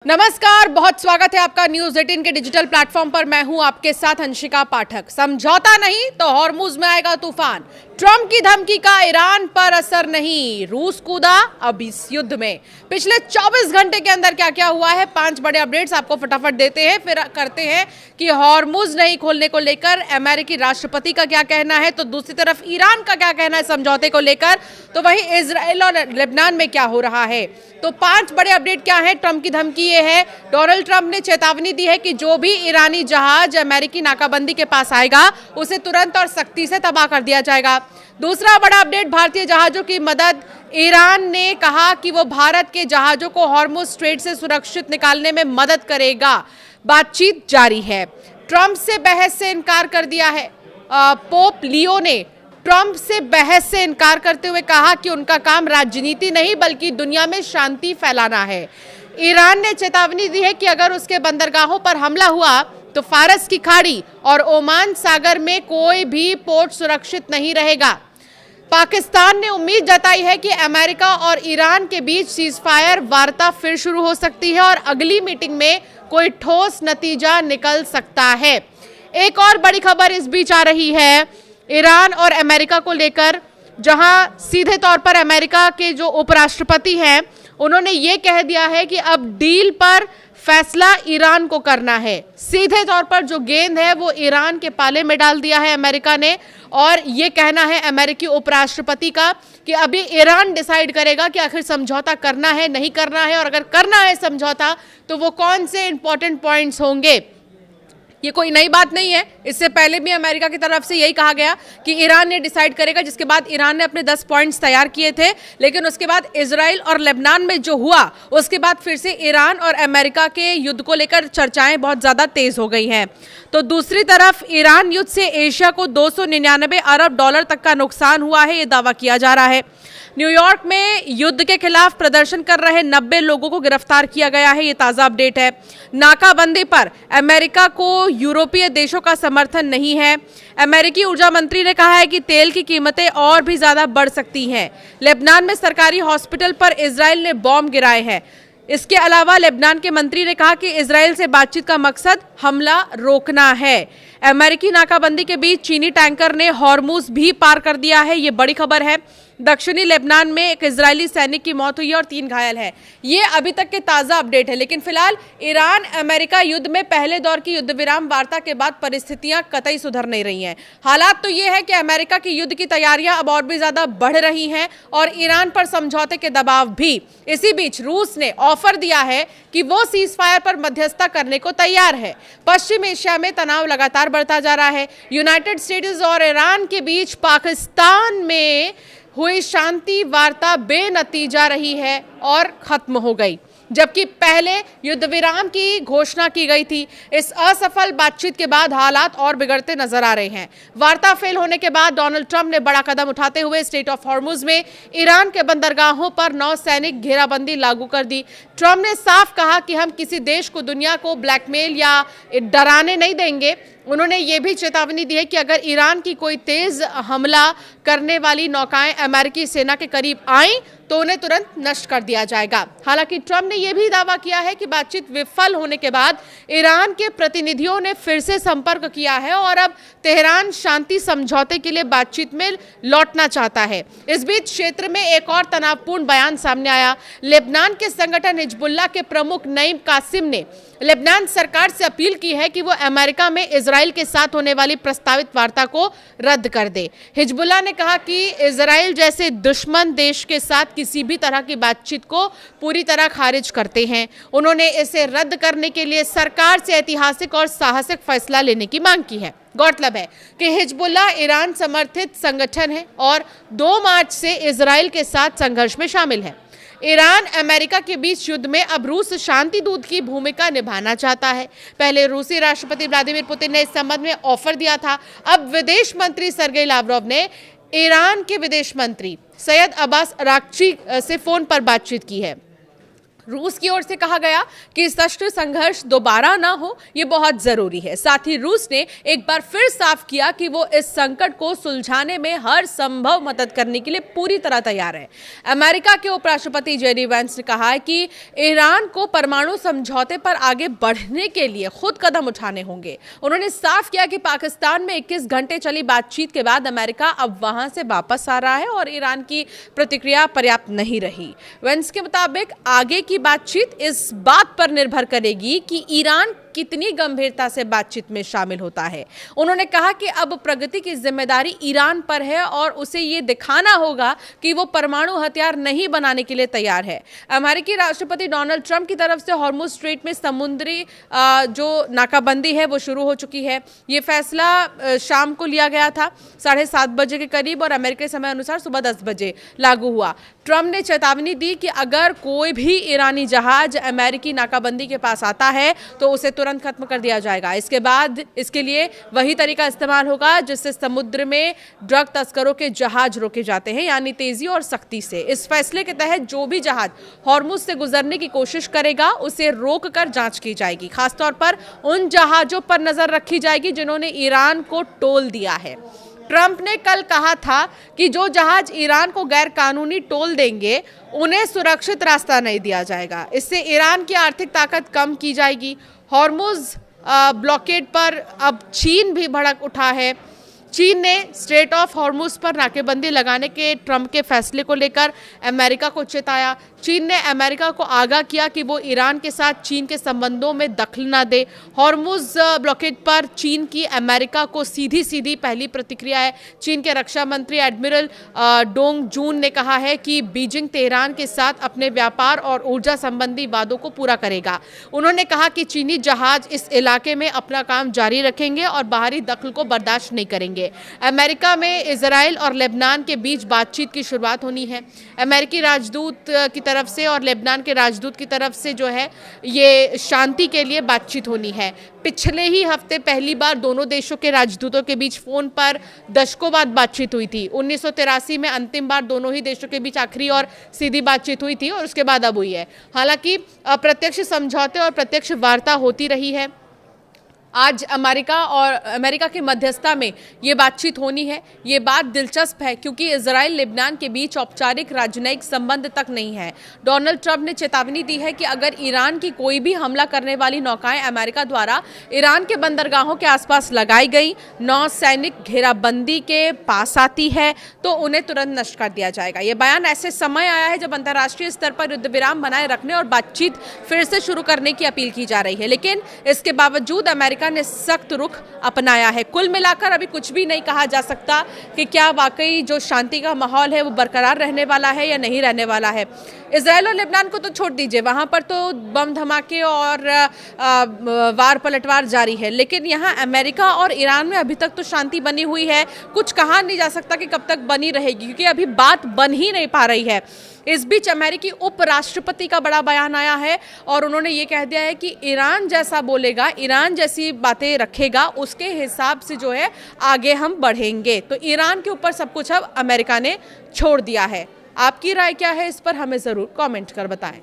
नमस्कार, बहुत स्वागत है आपका न्यूज 18 के डिजिटल प्लेटफॉर्म पर। मैं हूं आपके साथ अंशिका पाठक। समझौता नहीं तो हॉर्मुज में आएगा तूफान। ट्रंप की धमकी का ईरान पर असर नहीं, रूस कूदा अब इस युद्ध में। पिछले 24 घंटे के अंदर क्या क्या हुआ है, 5 बड़े अपडेट्स आपको फटाफट देते हैं, फिर करते हैं कि हॉर्मुज नहीं खोलने को लेकर अमेरिकी राष्ट्रपति का क्या कहना है, तो दूसरी तरफ ईरान का क्या कहना है समझौते को लेकर, तो वहीं इजराइल और लेबनान में क्या हो रहा है। तो 5 बड़े अपडेट क्या है। ट्रंप की धमकी ये है, डोनाल्ड ट्रंप ने चेतावनी दी है कि जो भी ईरानी जहाज अमेरिकी नाकाबंदी के पास आएगा उसे तुरंत और सख्ती से तबाह कर दिया जाएगा। दूसरा बड़ा अपडेट, भारतीय जहाजों की मदद। ईरान ने कहा कि वो भारत के जहाजों को हॉर्मुज स्ट्रेट से सुरक्षित निकालने में मदद करेगा। बातचीत जारी है। ट्रंप से बहस से इनकार कर दिया है। पोप लियो ने ट्रंप से बहस से इनकार करते हुए कहा कि उनका काम राजनीति नहीं बल्कि दुनिया में शांति फैलाना है। ईरान ने चेतावनी दी है कि अगर उसके बंदरगाहों पर हमला हुआ तो फारस की खाड़ी और ओमान सागर में कोई भी पोर्ट सुरक्षित नहीं रहेगा। पाकिस्तान ने उम्मीद जताई है कि अमेरिका और ईरान के बीच सीजफायर वार्ता फिर शुरू हो सकती है और अगली मीटिंग में कोई ठोस नतीजा निकल सकता है। एक और बड़ी खबर इस बीच आ रही है ईरान और अमेरिका को लेकर, जहां सीधे तौर पर अमेरिका के जो उपराष्ट्रपति हैं उन्होंने ये कह दिया है कि अब डील पर फैसला ईरान को करना है। सीधे तौर पर जो गेंद है वो ईरान के पाले में डाल दिया है अमेरिका ने, और ये कहना है अमेरिकी उपराष्ट्रपति का कि अभी ईरान डिसाइड करेगा कि आखिर समझौता करना है नहीं करना है, और अगर करना है समझौता तो वो कौन से इंपॉर्टेंट पॉइंट्स होंगे। ये कोई नई बात नहीं है, इससे पहले भी अमेरिका की तरफ से यही कहा गया कि ईरान ने डिसाइड करेगा, जिसके बाद ईरान ने अपने 10 पॉइंट्स तैयार किए थे, लेकिन उसके बाद इजराइल और लेबनान में जो हुआ उसके बाद फिर से ईरान और अमेरिका के युद्ध को लेकर चर्चाएं बहुत ज़्यादा तेज हो गई हैं। तो दूसरी तरफ ईरान युद्ध से एशिया को 299 अरब डॉलर तक का नुकसान हुआ है, ये दावा किया जा रहा है। न्यूयॉर्क में युद्ध के खिलाफ प्रदर्शन कर रहे 90 लोगों को गिरफ्तार किया गया है, ये ताज़ा अपडेट है। नाकाबंदी पर अमेरिका को यूरोपीय देशों का समर्थन नहीं है। अमेरिकी ऊर्जा मंत्री ने कहा है कि तेल की कीमतें और भी ज्यादा बढ़ सकती हैं। लेबनान में सरकारी हॉस्पिटल पर इजराइल ने बॉम्ब गिराए हैं। इसके अलावा लेबनान के मंत्री ने कहा कि इजराइल से बातचीत का मकसद हमला रोकना है। अमेरिकी नाकाबंदी के बीच चीनी टैंकर ने हॉर्मुज भी पार कर दिया है, ये बड़ी खबर है। दक्षिणी लेबनान में एक इजरायली सैनिक की मौत हुई और 3 घायल हैं। ये अभी तक के ताज़ा अपडेट है, लेकिन फिलहाल ईरान अमेरिका युद्ध में पहले दौर की युद्ध विराम वार्ता के बाद परिस्थितियां कतई सुधर नहीं रही हैं। हालात तो ये है कि अमेरिका की युद्ध की तैयारियां अब और भी ज़्यादा बढ़ रही हैं और ईरान पर समझौते के दबाव भी। इसी बीच रूस ने ऑफर दिया है कि वो सीज फायर पर मध्यस्थता करने को तैयार है। पश्चिम एशिया में तनाव लगातार बढ़ता जा रहा है। यूनाइटेड स्टेट्स और ईरान के बीच पाकिस्तान में हुई शांति वार्ता बेनतीजा रही है और खत्म हो गई, जबकि पहले युद्ध विराम की घोषणा की गई थी। इस असफल बातचीत के बाद हालात और बिगड़ते नजर आ रहे हैं। वार्ता फेल होने के बाद डोनाल्ड ट्रंप ने बड़ा कदम उठाते हुए स्ट्रेट ऑफ हॉर्मुज में ईरान के बंदरगाहों पर नौसैनिक घेराबंदी लागू कर दी। ट्रंप ने साफ कहा कि हम किसी देश को दुनिया को ब्लैकमेल या डराने नहीं देंगे। उन्होंने ये भी चेतावनी दी है कि अगर ईरान की कोई तेज हमला करने वाली नौकाएं अमेरिकी सेना के करीब आईं तो उन्हें तुरंत नष्ट कर दिया जाएगा। हालांकि ट्रंप ने यह भी दावा किया है कि बातचीत विफल होने के बाद ईरान के प्रतिनिधियों ने फिर से संपर्क किया है और अब तेहरान शांति समझौते के लिए बातचीत में लौटना चाहता है। इस बीच क्षेत्र में एक और तनावपूर्ण बयान सामने आया। लेबनान के संगठन हिजबुल्लाह के प्रमुख नईम कासिम ने लेबनान सरकार से अपील की है कि वो अमेरिका में इजराइल के साथ होने वाली प्रस्तावित वार्ता को रद्द कर दे। हिजबुल्लाह ने कहा कि इजराइल जैसे दुश्मन देश के साथ किसी भी तरह की बातचीत को पूरी तरह खारिज करते हैं। उन्होंने इसे रद्द करने के लिए सरकार से ऐतिहासिक और साहसिक फैसला लेने की मांग की है। गौरतलब है कि हिजबुल्लाह ईरान समर्थित संगठन है और 2 मार्च से इजराइल के साथ संघर्ष में शामिल है। ईरान अमेरिका के बीच युद्ध में अब रूस शांति दूत की भूमिका निभाना चाहता है। पहले रूसी राष्ट्रपति व्लादिमीर पुतिन ने इस संबंध में ऑफर दिया था। अब विदेश मंत्री सर्गेई लावरोव ने ईरान के विदेश मंत्री सैयद अब्बास अराक्ची से फोन पर बातचीत की है। रूस की ओर से कहा गया कि सशस्त्र संघर्ष दोबारा ना हो, ये बहुत जरूरी है। साथ ही रूस ने एक बार फिर साफ किया कि वो इस संकट को सुलझाने में हर संभव मदद करने के लिए पूरी तरह तैयार है। अमेरिका के उपराष्ट्रपति जेडी वेंस ने कहा है कि ईरान को परमाणु समझौते पर आगे बढ़ने के लिए खुद कदम उठाने होंगे। उन्होंने साफ किया कि पाकिस्तान में 21 घंटे चली बातचीत के बाद अमेरिका अब वहां से वापस आ रहा है और ईरान की प्रतिक्रिया पर्याप्त नहीं रही। वेंस के मुताबिक आगे की बातचीत इस बात पर निर्भर करेगी कि ईरान कितनी गंभीरता से बातचीत में शामिल होता है। उन्होंने कहा कि अब प्रगति की जिम्मेदारी ईरान पर है और उसे ये दिखाना होगा कि वो परमाणु हथियार नहीं बनाने के लिए तैयार है। अमेरिकी राष्ट्रपति डोनाल्ड ट्रंप की तरफ से हॉर्मुज स्ट्रेट में समुद्री जो नाकाबंदी है वो शुरू हो चुकी है। ये फैसला शाम को लिया गया था 7:30 बजे के करीब और अमेरिकी समय अनुसार सुबह 10 बजे लागू हुआ। ट्रंप ने चेतावनी दी कि अगर कोई भी ईरानी जहाज अमेरिकी नाकाबंदी के पास आता है तो उसे तुरंत खत्म कर दिया जाएगा। इसके बाद इसके लिए वही तरीका इस्तेमाल होगा जिससे समुद्र में ड्रग तस्करों के जहाज रोके जाते हैं, यानी तेजी और सख्ती से। इस फैसले के तहत जो भी जहाज हॉर्मुज से गुजरने की कोशिश करेगा उसे रोककर जांच की जाएगी। खासतौर पर उन जहाजों पर नजर रखी जाएगी जिन्होंने ईरान को टोल दिया है। ट्रंप ने कल कहा था कि जो जहाज ईरान को गैर कानूनी टोल देंगे उन्हें सुरक्षित रास्ता नहीं दिया जाएगा। इससे ईरान की आर्थिक ताकत कम की जाएगी। हॉर्मुज ब्लॉकेड पर अब चीन भी भड़क उठा है। चीन ने स्ट्रेट ऑफ हॉर्मुज पर नाकेबंदी लगाने के ट्रंप के फैसले को लेकर अमेरिका को चेताया। चीन ने अमेरिका को आगाह किया कि वो ईरान के साथ चीन के संबंधों में दखल न दे। हॉर्मुज ब्लॉकेड पर चीन की अमेरिका को सीधी पहली प्रतिक्रिया है। चीन के रक्षा मंत्री एडमिरल डोंग जून ने कहा है कि बीजिंग तेहरान के साथ अपने व्यापार और ऊर्जा संबंधी वादों को पूरा करेगा। उन्होंने कहा कि चीनी जहाज इस इलाके में अपना काम जारी रखेंगे और बाहरी दखल को बर्दाश्त नहीं करेंगे। अमेरिका में इजराइल और लेबनान के बीच बातचीत की शुरुआत होनी है। अमेरिकी राजदूत की तरफ से और लेबनान के राजदूत की तरफ से जो है ये शांति के लिए बातचीत होनी है। पिछले ही हफ्ते पहली बार दोनों देशों के राजदूतों के बीच फोन पर दशकों बाद बातचीत हुई थी। 1983 में अंतिम बार दोनों ही देशों के बीच आखिरी और सीधी बातचीत हुई थी और उसके बाद अब हुई है। हालांकि अप्रत्यक्ष समझौते और प्रत्यक्ष वार्ता होती रही है। आज अमेरिका की मध्यस्थता में ये बातचीत होनी है। ये बात दिलचस्प है क्योंकि इजराइल लेबनान के बीच औपचारिक राजनयिक संबंध तक नहीं है। डोनाल्ड ट्रंप ने चेतावनी दी है कि अगर ईरान की कोई भी हमला करने वाली नौकाएं अमेरिका द्वारा ईरान के बंदरगाहों के आसपास लगाई गई नौसैनिक घेराबंदी के पास आती है तो उन्हें तुरंत नष्ट कर दिया जाएगा। ये बयान ऐसे समय आया है जब अंतर्राष्ट्रीय स्तर पर युद्ध विराम बनाए रखने और बातचीत फिर से शुरू करने की अपील की जा रही है, लेकिन इसके बावजूद अमेरिका ने सख्त रुख अपनाया है। कुल मिलाकर अभी कुछ भी नहीं कहा जा सकता कि क्या वाकई जो शांति का माहौल है वो बरकरार रहने वाला है या नहीं रहने वाला है। इजराइल और लेबनान को तो छोड़ दीजिए, वहां पर तो बम धमाके और वार पलटवार जारी है, लेकिन यहाँ अमेरिका और ईरान में अभी तक तो शांति बनी हुई है। कुछ कहा नहीं जा सकता कि कब तक बनी रहेगी क्योंकि अभी बात बन ही नहीं पा रही है। इस बीच अमेरिकी उपराष्ट्रपति का बड़ा बयान आया है और उन्होंने ये कह दिया है कि ईरान जैसा बोलेगा, ईरान जैसी बातें रखेगा, उसके हिसाब से जो है आगे हम बढ़ेंगे। तो ईरान के ऊपर सब कुछ अब अमेरिका ने छोड़ दिया है। आपकी राय क्या है इस पर हमें ज़रूर कमेंट कर बताएं।